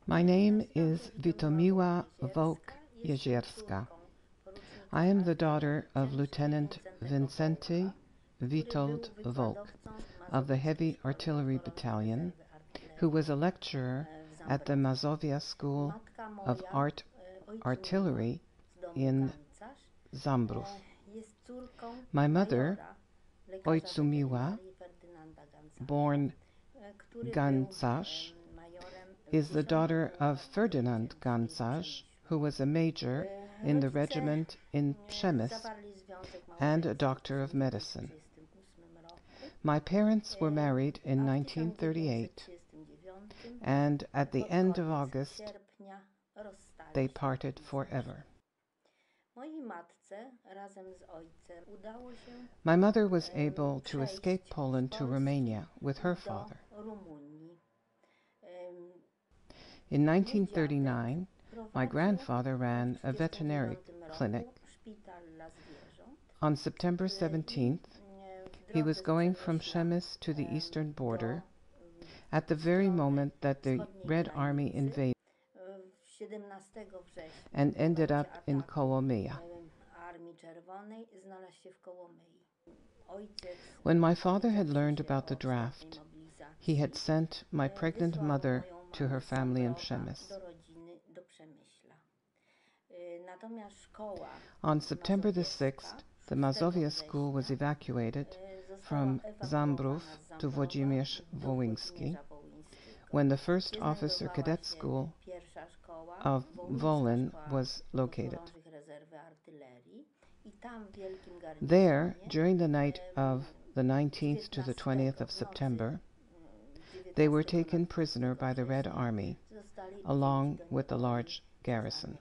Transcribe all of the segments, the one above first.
My name is Witomila Wolk-Jezierska. I am the daughter of Lieutenant Wincenty Witold Wolk of the Heavy Artillery Battalion, who was a lecturer at the Mazovia School of Artillery in Zambrów. My mother, Ojcumiła, born Gancarz, is the daughter of Ferdinand Gancarz, who was a major in the regiment in Przemysl and a doctor of medicine. My parents were married in 1938, and at the end of August, they parted forever. My mother was able to escape Poland to Romania with her father. In 1939, my grandfather ran a veterinary clinic. On September 17th, he was going from Przemysl to the eastern border at the very moment that the Red Army invaded and ended up in Kołomyja. When my father had learned about the draft, he had sent my pregnant mother to her family in Przemysl. On September the 6th, the Mazovia school was evacuated from Zambrów to Włodzimierz Wołyński, when the first officer cadet school of Wolin was located. There, during the night of the 19th to the 20th of September, they were taken prisoner by the Red Army, along with a large garrison.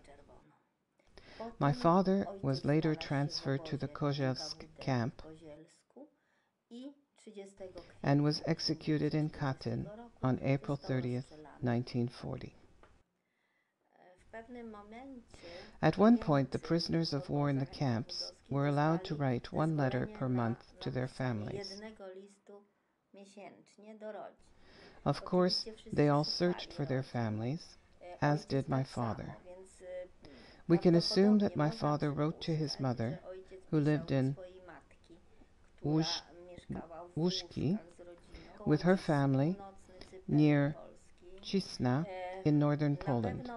My father was later transferred to the Kozielsk camp and was executed in Katyn on April 30th, 1940. At one point, the prisoners of war in the camps were allowed to write one letter per month to their families. Of course, they all searched for their families, as did my father. We can assume that my father wrote to his mother, who lived in Łóżki, with her family near Cisna in northern Poland.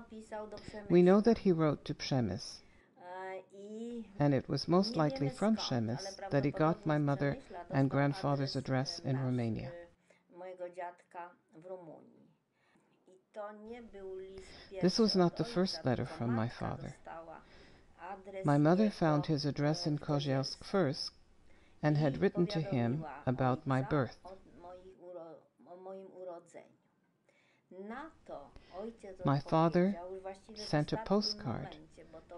We know that he wrote to Przemysl, and it was most likely from Przemysl that he got my mother and grandfather's address in Romania. This was not the first letter from my father. My mother found his address in Kozielsk first and had written to him about my birth. My father sent a postcard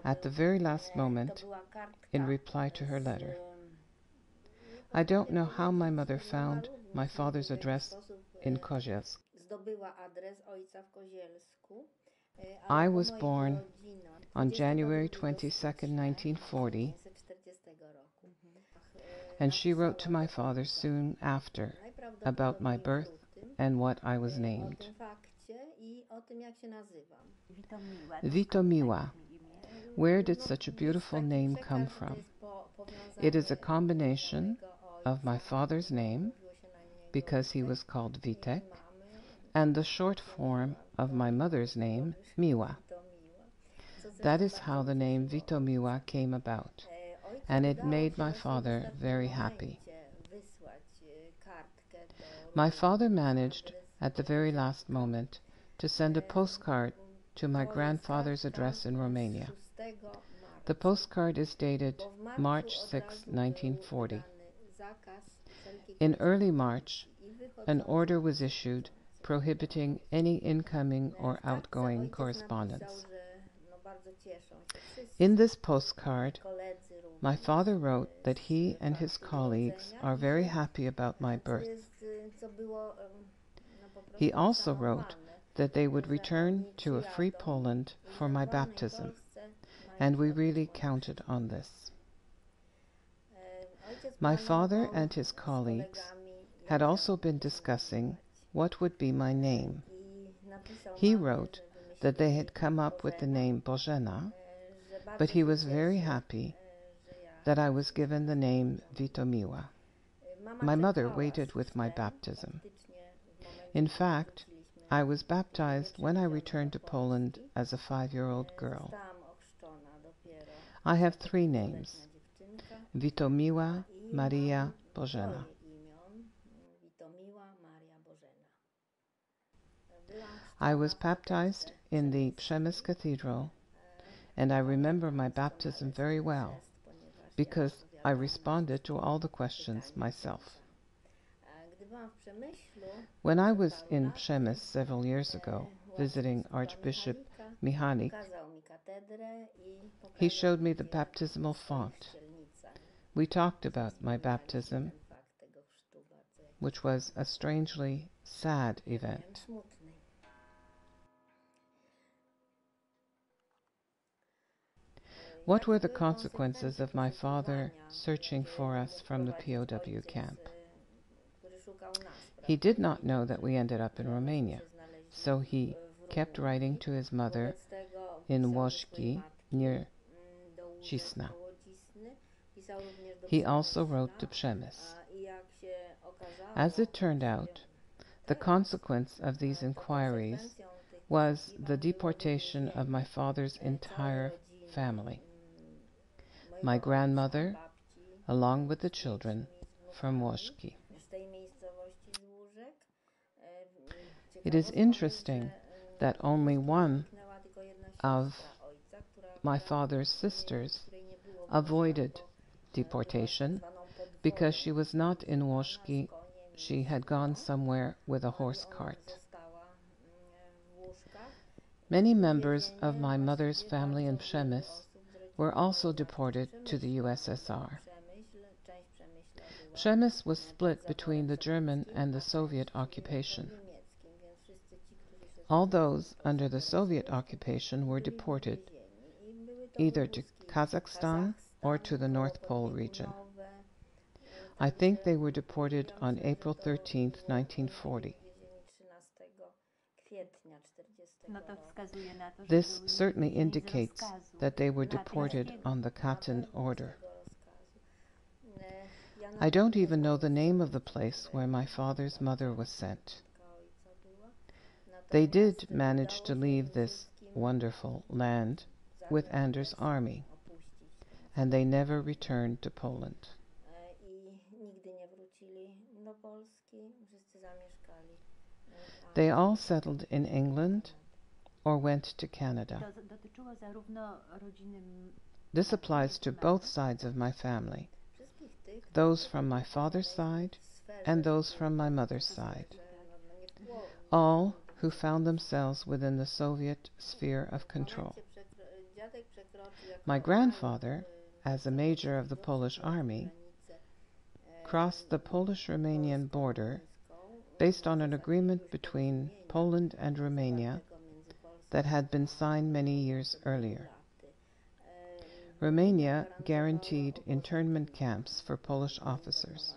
at the very last moment in reply to her letter. I don't know how my mother found my father's address in Kozielsk. I was born on January 22nd, 1940, and she wrote to my father soon after about my birth and what I was named. Witomila. Where did such a beautiful name come from? It is a combination of my father's name, because he was called Witek, and the short form of my mother's name, Miła. That is how the name Witomila came about, and it made my father very happy. My father managed, at the very last moment, to send a postcard to my grandfather's address in Romania. The postcard is dated March 6, 1940. In early March, an order was issued prohibiting any incoming or outgoing correspondence. In this postcard, my father wrote that he and his colleagues are very happy about my birth. He also wrote that they would return to a free Poland for my baptism, and we really counted on this. My father and his colleagues had also been discussing what would be my name. He wrote that they had come up with the name Bożena, but he was very happy that I was given the name Witomila. My mother waited with my baptism. In fact, I was baptized when I returned to Poland as a 5-year-old girl. I have 3 names: Witomila Maria Bożena. I was baptized in the Przemysl Cathedral, and I remember my baptism very well because I responded to all the questions myself. When I was in Przemysl several years ago, visiting Archbishop Michalik, he showed me the baptismal font. We talked about my baptism, which was a strangely sad event. What were the consequences of my father searching for us from the POW camp? He did not know that we ended up in Romania, so he kept writing to his mother in Woszki, near Cisna. He also wrote to Przemysl. As it turned out, the consequence of these inquiries was the deportation of my father's entire family. My grandmother, along with the children, from Woszki. It is interesting that only one of my father's sisters avoided deportation because she was not in Woszki. She had gone somewhere with a horse cart. Many members of my mother's family in Przemysl were also deported to the USSR. Przemysl was split between the German and the Soviet occupation. All those under the Soviet occupation were deported either to Kazakhstan or to the North Pole region. I think they were deported on April 13, 1940. This certainly indicates that they were deported on the Katyn order. I don't even know the name of the place where my father's mother was sent. They did manage to leave this wonderful land with Anders' army, and they never returned to Poland. They all settled in England or went to Canada. This applies to both sides of my family, those from my father's side and those from my mother's side, all who found themselves within the Soviet sphere of control. My grandfather, as a major of the Polish army, crossed the Polish-Romanian border based on an agreement between Poland and Romania that had been signed many years earlier. Romania guaranteed internment camps for Polish officers.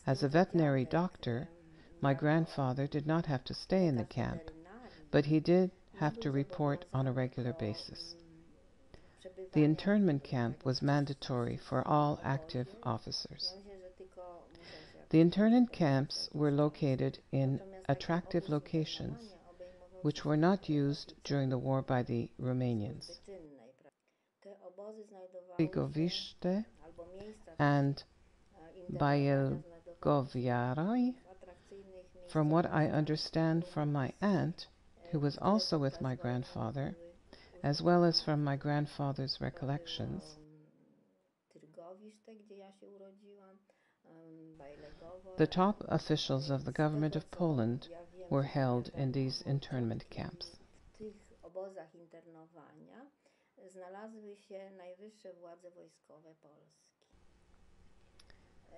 As a veterinary doctor, my grandfather did not have to stay in the camp, but he did have to report on a regular basis. The internment camp was mandatory for all active officers. The internment camps were located in attractive locations, which were not used during the war by the Romanians. Bigovište and Bielgoviaroi. From what I understand from my aunt, who was also with my grandfather, as well as from my grandfather's recollections, the top officials of the government of Poland were held in these internment camps.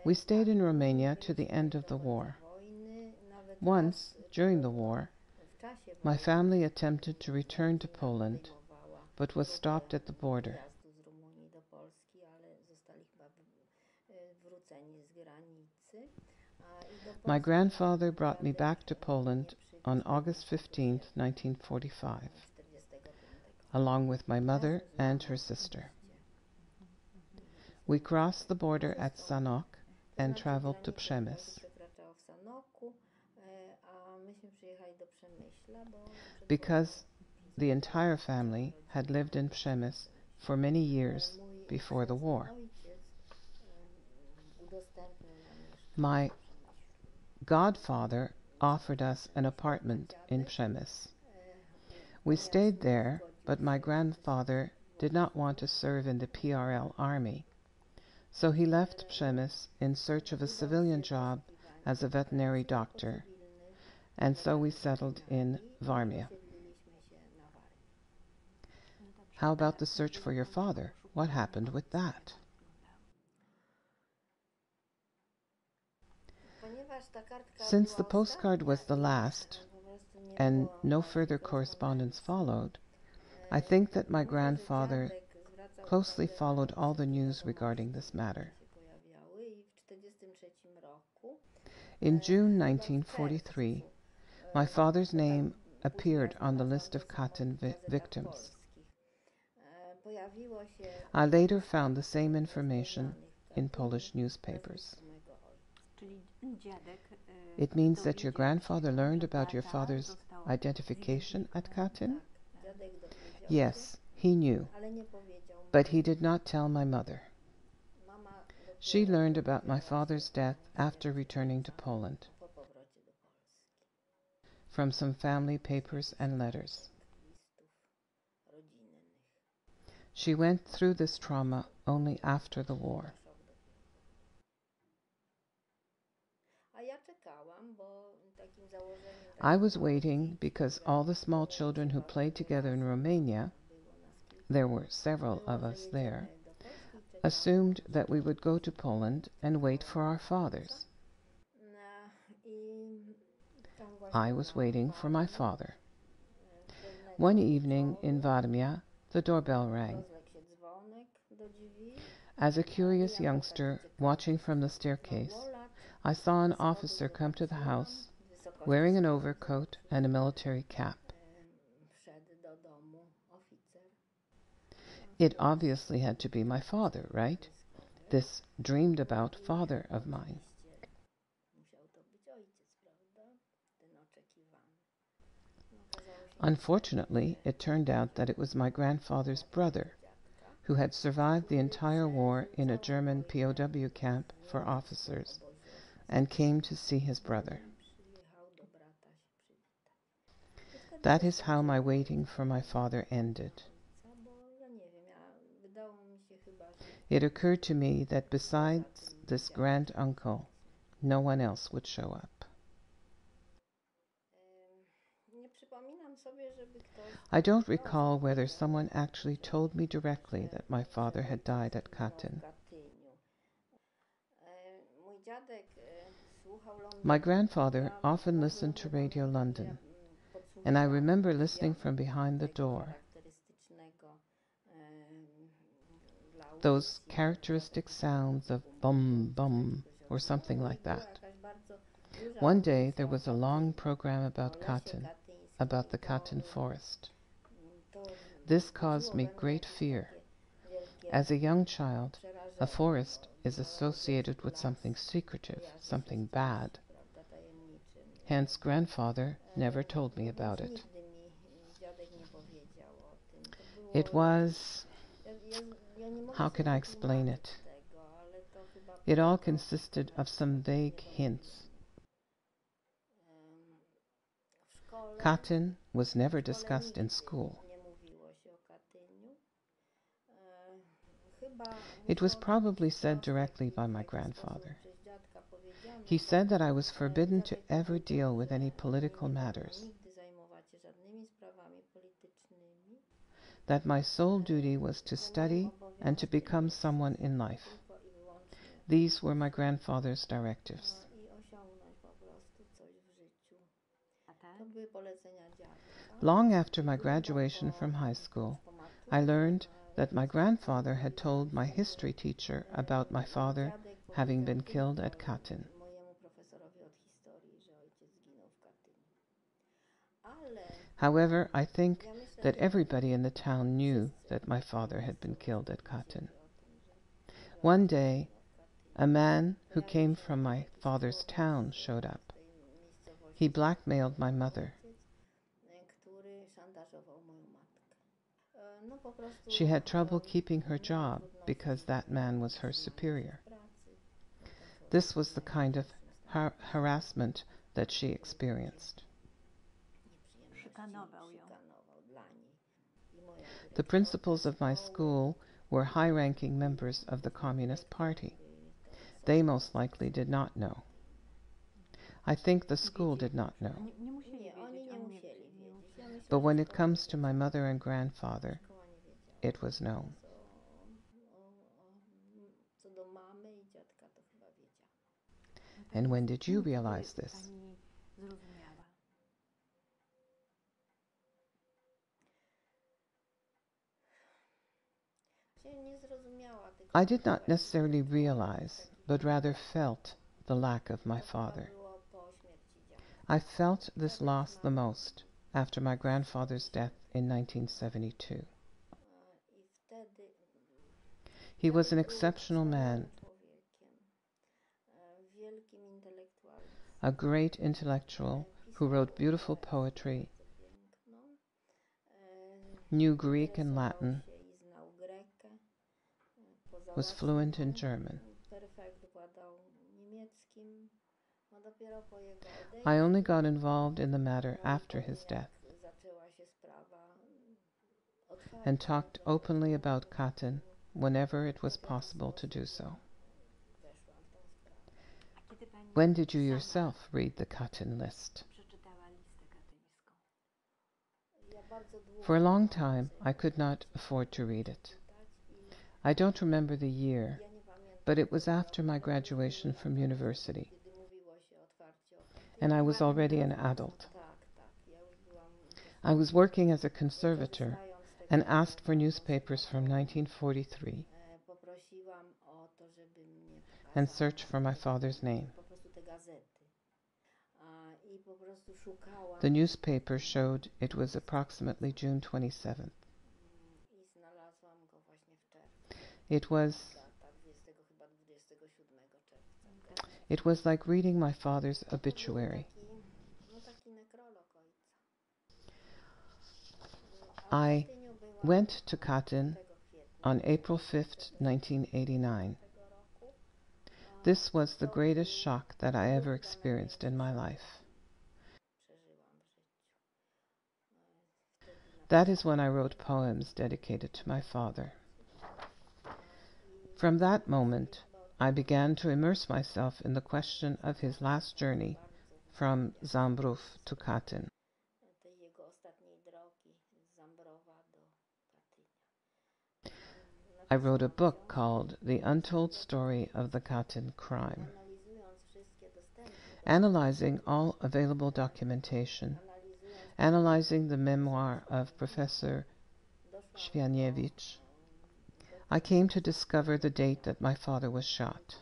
We stayed in Romania to the end of the war. Once, during the war, my family attempted to return to Poland, but was stopped at the border. My grandfather brought me back to Poland on August 15, 1945, along with my mother and her sister. We crossed the border at Sanok and traveled to Przemysl. Because the entire family had lived in Przemysl for many years before the war. My godfather offered us an apartment in Przemysl. We stayed there, but my grandfather did not want to serve in the PRL army, so he left Przemysl in search of a civilian job as a veterinary doctor, and so we settled in Warmia. How about the search for your father? What happened with that? Since the postcard was the last, and no further correspondence followed, I think that my grandfather closely followed all the news regarding this matter. In June 1943, my father's name appeared on the list of Katyn victims. I later found the same information in Polish newspapers. It means that your grandfather learned about your father's identification at Katyn? Yes, he knew, but he did not tell my mother. She learned about my father's death after returning to Poland, from some family papers and letters. She went through this trauma only after the war. I was waiting because all the small children who played together in Romania, there were several of us there, assumed that we would go to Poland and wait for our fathers. I was waiting for my father. One evening in Warmia, the doorbell rang. As a curious youngster watching from the staircase, I saw an officer come to the house wearing an overcoat and a military cap. It obviously had to be my father, right? This dreamed-about father of mine. Unfortunately, it turned out that it was my grandfather's brother, who had survived the entire war in a German POW camp for officers, and came to see his brother. That is how my waiting for my father ended. It occurred to me that besides this grand-uncle, no one else would show up. I don't recall whether someone actually told me directly that my father had died at Katyn. My grandfather often listened to Radio London, and I remember listening from behind the door. Those characteristic sounds of bum bum or something like that. One day there was a long program about Katyn, about the Katyn forest. This caused me great fear. As a young child, a forest is associated with something secretive, something bad. Hence, grandfather never told me about it. It was... how can I explain it? It all consisted of some vague hints. Katyn was never discussed in school. It was probably said directly by my grandfather. He said that I was forbidden to ever deal with any political matters, that my sole duty was to study and to become someone in life. These were my grandfather's directives. Long after my graduation from high school, I learned that my grandfather had told my history teacher about my father having been killed at Katyn. However, I think that everybody in the town knew that my father had been killed at Katyn. One day, a man who came from my father's town showed up. He blackmailed my mother. She had trouble keeping her job because that man was her superior. This was the kind of harassment that she experienced. The principals of my school were high-ranking members of the Communist Party. They most likely did not know. I think the school did not know. But when it comes to my mother and grandfather, it was known. And when did you realize this? I did not necessarily realize, but rather felt the lack of my father. I felt this loss the most after my grandfather's death in 1972. He was an exceptional man, a great intellectual who wrote beautiful poetry, knew Greek and Latin, was fluent in German. I only got involved in the matter after his death and talked openly about Katyn whenever it was possible to do so. When did you yourself read the Katyn list? For a long time, I could not afford to read it. I don't remember the year, but it was after my graduation from university, and I was already an adult. I was working as a conservator and asked for newspapers from 1943 and searched for my father's name. The newspaper showed it was approximately June 27th. It was like reading my father's obituary. I went to Katyn on April 5th, 1989. This was the greatest shock that I ever experienced in my life. That is when I wrote poems dedicated to my father. From that moment, I began to immerse myself in the question of his last journey from Zambrów to Katyn. I wrote a book called The Untold Story of the Katyn Crime, analyzing all available documentation, analyzing the memoir of Professor Janowiec. I came to discover the date that my father was shot.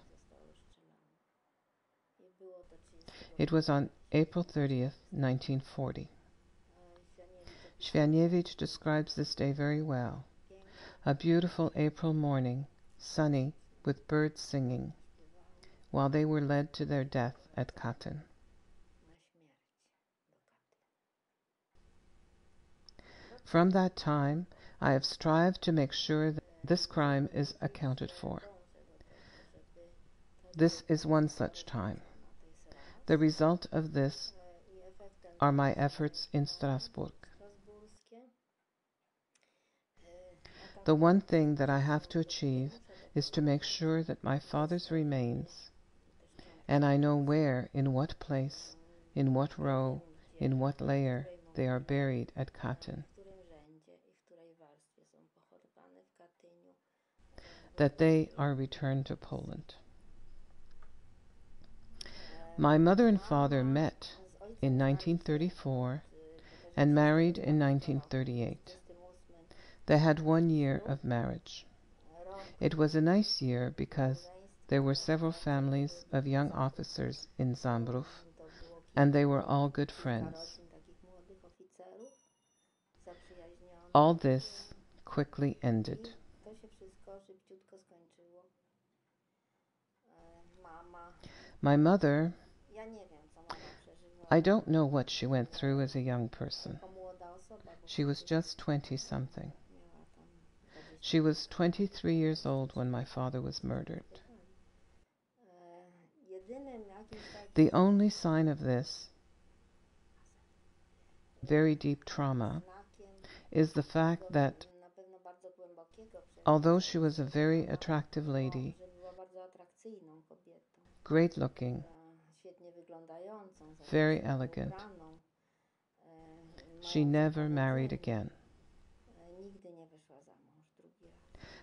It was on April 30th, 1940. Janowiec describes this day very well. A beautiful April morning, sunny, with birds singing, while they were led to their death at Katyn. From that time, I have strived to make sure that this crime is accounted for. This is one such time. The result of this are my efforts in Strasbourg. The one thing that I have to achieve is to make sure that my father's remains, and I know where, in what place, in what row, in what layer they are buried at Katyn, that they are returned to Poland. My mother and father met in 1934 and married in 1938. They had 1 year of marriage. It was a nice year because there were several families of young officers in Zambrów, and they were all good friends. All this quickly ended. My mother, I don't know what she went through as a young person. She was just 20-something. She was 23 years old when my father was murdered. The only sign of this very deep trauma is the fact that although she was a very attractive lady, great looking, very elegant, she never married again.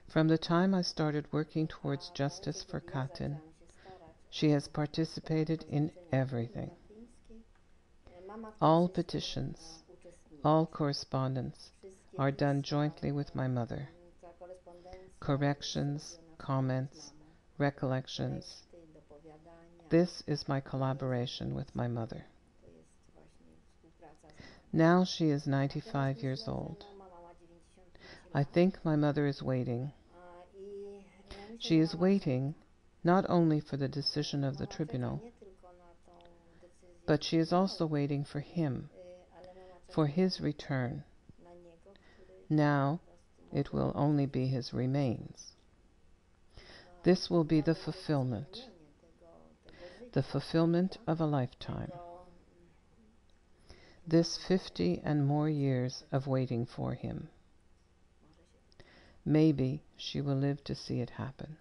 From the time I started working towards justice for Katyn, she has participated in everything. All petitions, all correspondence are done jointly with my mother. Corrections, comments, recollections. This is my collaboration with my mother. Now she is 95 years old. I think my mother is waiting. She is waiting not only for the decision of the tribunal, but she is also waiting for him, for his return. Now it will only be his remains. This will be the fulfillment of a lifetime. This 50 and more years of waiting for him. Maybe she will live to see it happen.